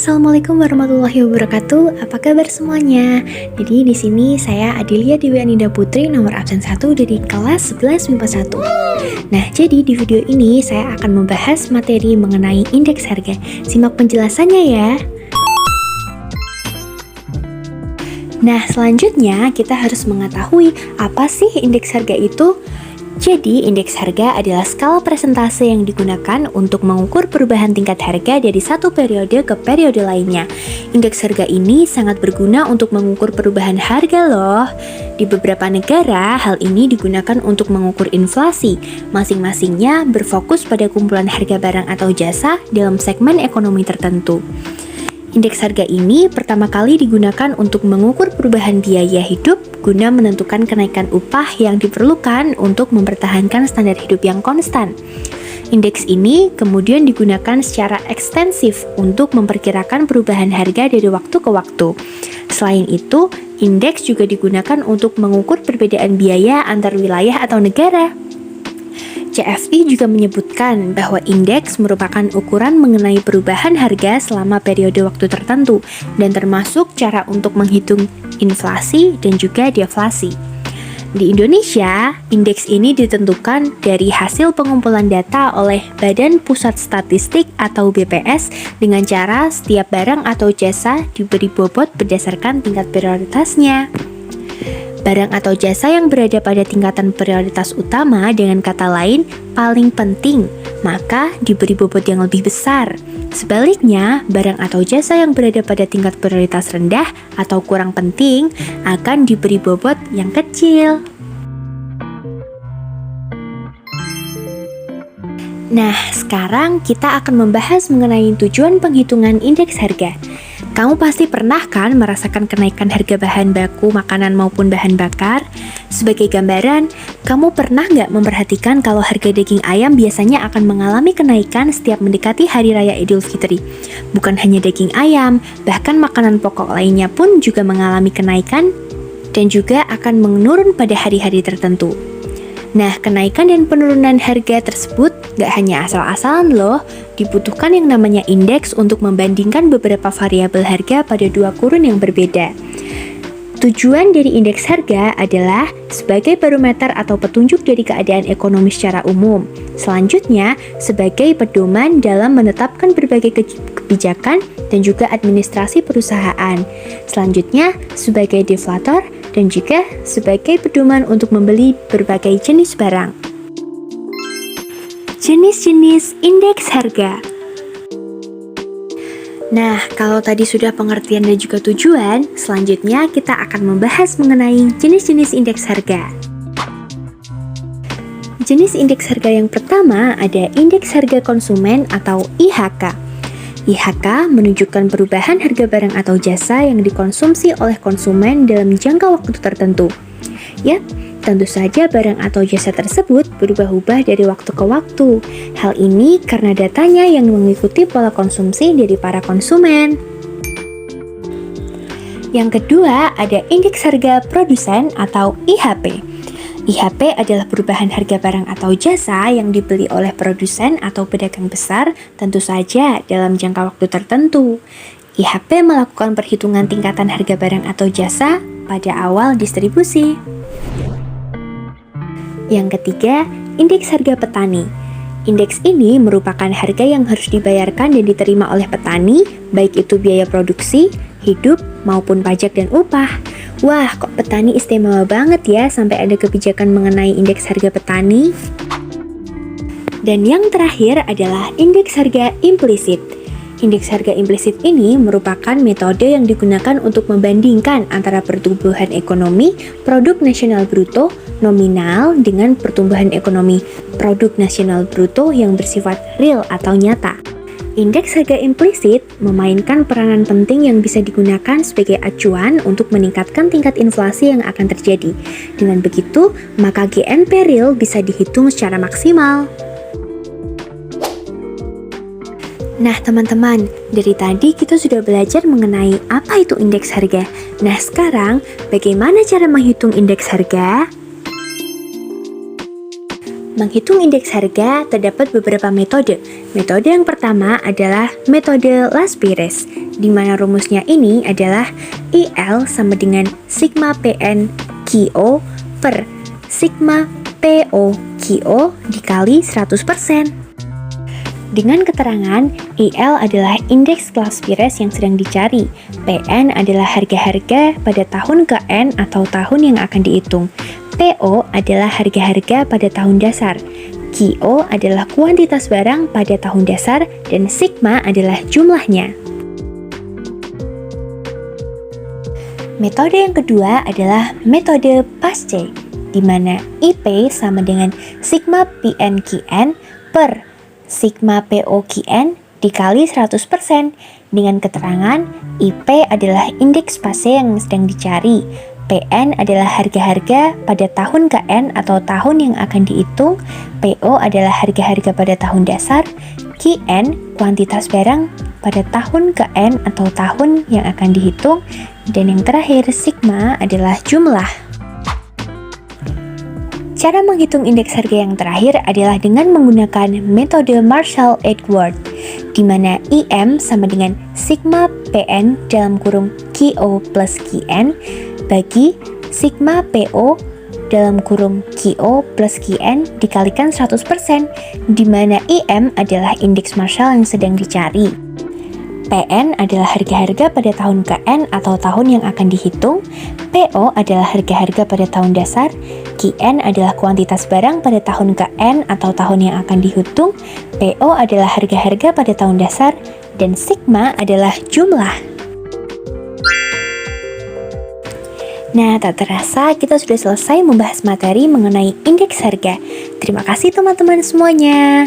Assalamualaikum warahmatullahi wabarakatuh. Apa kabar semuanya? Jadi di sini saya Adelia Dewi Aninda Putri, nomor absen 1 dari kelas 11 MIPA 1. Nah, jadi di video ini saya akan membahas materi mengenai indeks harga. Simak penjelasannya ya. Nah, selanjutnya kita harus mengetahui apa sih indeks harga itu. Jadi, indeks harga adalah skala persentase yang digunakan untuk mengukur perubahan tingkat harga dari satu periode ke periode lainnya. Indeks harga ini sangat berguna untuk mengukur perubahan harga loh. Di beberapa negara, hal ini digunakan untuk mengukur inflasi. Masing-masingnya berfokus pada kumpulan harga barang atau jasa dalam segmen ekonomi tertentu. Indeks harga ini pertama kali digunakan untuk mengukur perubahan biaya hidup guna menentukan kenaikan upah yang diperlukan untuk mempertahankan standar hidup yang konstan. Indeks ini kemudian digunakan secara ekstensif untuk memperkirakan perubahan harga dari waktu ke waktu. Selain itu, indeks juga digunakan untuk mengukur perbedaan biaya antar wilayah atau negara. CFI juga menyebutkan bahwa indeks merupakan ukuran mengenai perubahan harga selama periode waktu tertentu dan termasuk cara untuk menghitung inflasi dan juga deflasi. Di Indonesia, indeks ini ditentukan dari hasil pengumpulan data oleh Badan Pusat Statistik atau BPS dengan cara setiap barang atau jasa diberi bobot berdasarkan tingkat prioritasnya. Barang atau jasa yang berada pada tingkatan prioritas utama, dengan kata lain, paling penting, maka diberi bobot yang lebih besar. Sebaliknya, barang atau jasa yang berada pada tingkat prioritas rendah atau kurang penting akan diberi bobot yang kecil. Nah, sekarang kita akan membahas mengenai tujuan penghitungan indeks harga. Kamu pasti pernah kan merasakan kenaikan harga bahan baku, makanan maupun bahan bakar? Sebagai gambaran, kamu pernah nggak memperhatikan kalau harga daging ayam biasanya akan mengalami kenaikan setiap mendekati Hari Raya Idul Fitri? Bukan hanya daging ayam, bahkan makanan pokok lainnya pun juga mengalami kenaikan dan juga akan menurun pada hari-hari tertentu. Nah, kenaikan dan penurunan harga tersebut gak hanya asal-asalan loh, dibutuhkan yang namanya indeks untuk membandingkan beberapa variabel harga pada dua kurun yang berbeda. Tujuan dari indeks harga adalah sebagai barometer atau petunjuk dari keadaan ekonomi secara umum. Selanjutnya, sebagai pedoman dalam menetapkan berbagai kebijakan dan juga administrasi perusahaan. Selanjutnya, sebagai deflator dan juga sebagai pedoman untuk membeli berbagai jenis barang. Jenis-jenis indeks harga. Nah, kalau tadi sudah pengertian dan juga tujuan, selanjutnya kita akan membahas mengenai jenis-jenis indeks harga. Jenis indeks harga yang pertama ada indeks harga konsumen atau IHK. IHK menunjukkan perubahan harga barang atau jasa yang dikonsumsi oleh konsumen dalam jangka waktu tertentu. Yap, tentu saja barang atau jasa tersebut berubah-ubah dari waktu ke waktu. Hal ini karena datanya yang mengikuti pola konsumsi dari para konsumen. Yang kedua, ada indeks harga produsen atau IHP. IHP adalah perubahan harga barang atau jasa yang dibeli oleh produsen atau pedagang besar, tentu saja dalam jangka waktu tertentu. IHP melakukan perhitungan tingkatan harga barang atau jasa pada awal distribusi. Yang ketiga, indeks harga petani. Indeks ini merupakan harga yang harus dibayarkan dan diterima oleh petani, baik itu biaya produksi, hidup, maupun pajak dan upah. Wah, kok petani istimewa banget ya sampai ada kebijakan mengenai indeks harga petani? Dan yang terakhir adalah indeks harga implisit. Indeks harga implisit ini merupakan metode yang digunakan untuk membandingkan antara pertumbuhan ekonomi produk nasional bruto nominal dengan pertumbuhan ekonomi produk nasional bruto yang bersifat real atau nyata. Indeks harga implisit memainkan peranan penting yang bisa digunakan sebagai acuan untuk meningkatkan tingkat inflasi yang akan terjadi. Dengan begitu, maka GNP real bisa dihitung secara maksimal. Nah teman-teman, dari tadi kita sudah belajar mengenai apa itu indeks harga. Nah sekarang, bagaimana cara menghitung indeks harga? Menghitung indeks harga terdapat beberapa metode. Metode yang pertama adalah metode Laspires, di mana rumusnya ini adalah IL sama dengan sigma PN QO per sigma PO QO dikali 100%. Dengan keterangan, IL adalah indeks Laspires yang sedang dicari, PN adalah harga-harga pada tahun ke N atau tahun yang akan dihitung, PO adalah harga-harga pada tahun dasar, QO adalah kuantitas barang pada tahun dasar, dan sigma adalah jumlahnya. Metode yang kedua adalah metode Paste, di mana IP sama dengan sigma PNQN per sigma POQN dikali 100%, dengan keterangan IP adalah indeks Paste yang sedang dicari, PN adalah harga-harga pada tahun ke N atau tahun yang akan dihitung, PO adalah harga-harga pada tahun dasar, QN kuantitas barang pada tahun ke N atau tahun yang akan dihitung, dan yang terakhir sigma adalah jumlah. Cara menghitung indeks harga yang terakhir adalah dengan menggunakan metode Marshall-Edwards, di mana IM sama dengan sigma PN dalam kurung QO plus QN bagi sigma PO dalam kurung QO plus QN dikalikan 100%, di mana IM adalah indeks Marshall yang sedang dicari. PN adalah harga-harga pada tahun ke N atau tahun yang akan dihitung, PO adalah harga-harga pada tahun dasar, QN adalah kuantitas barang pada tahun ke N atau tahun yang akan dihitung, PO adalah harga-harga pada tahun dasar, dan sigma adalah jumlah. Nah, tak terasa kita sudah selesai membahas materi mengenai indeks harga. Terima kasih teman-teman semuanya.